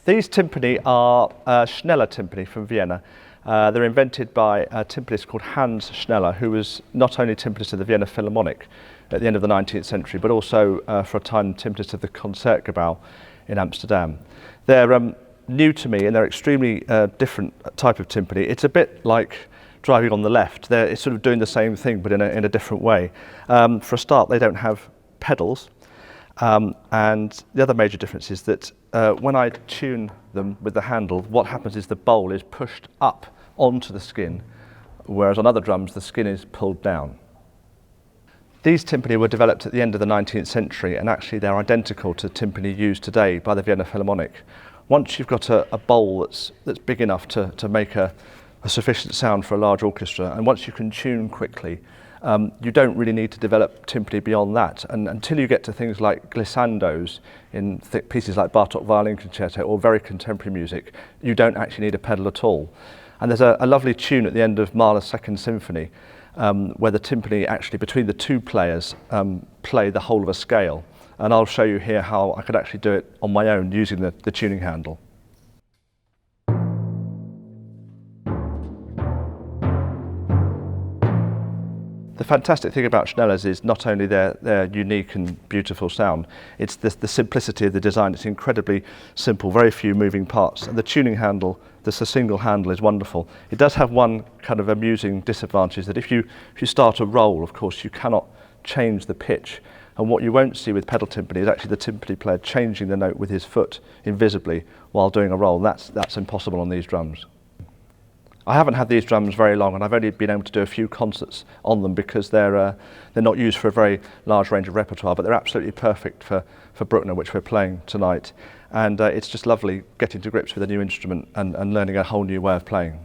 These timpani are Schnellar Timpani from Vienna. They're invented by a timpanist called Hans Schnellar, who was not only timpanist of the Vienna Philharmonic at the end of the 19th century, but also for a time timpanist of the Concertgebouw in Amsterdam. They're new to me, and they're extremely different type of timpani. It's a bit like driving on the left. It's sort of doing the same thing, but in a different way. For a start, they don't have pedals. And the other major difference is that when I tune them with the handle, what happens is the bowl is pushed up onto the skin, whereas on other drums the skin is pulled down. These timpani were developed at the end of the 19th century, and actually they're identical to timpani used today by the Vienna Philharmonic. Once you've got a bowl that's big enough to make a sufficient sound for a large orchestra, and once you can tune quickly, you don't really need to develop timpani beyond that. And until you get to things like glissandos in pieces like Bartók Violin Concerto or very contemporary music, you don't actually need a pedal at all. And there's a lovely tune at the end of Mahler's Second Symphony where the timpani actually, between the two players, play the whole of a scale. And I'll show you here how I could actually do it on my own using the tuning handle. The fantastic thing about Schnellar's is not only their unique and beautiful sound, it's the simplicity of the design. It's incredibly simple, very few moving parts. And the tuning handle, a single handle, is wonderful. It does have one kind of amusing disadvantage, that if you start a roll, of course, you cannot change the pitch. And what you won't see with pedal timpani is actually the timpani player changing the note with his foot invisibly while doing a roll. That's impossible on these drums. I haven't had these drums very long, and I've only been able to do a few concerts on them because they're not used for a very large range of repertoire, but they're absolutely perfect for Bruckner, which we're playing tonight. And it's just lovely getting to grips with a new instrument and learning a whole new way of playing.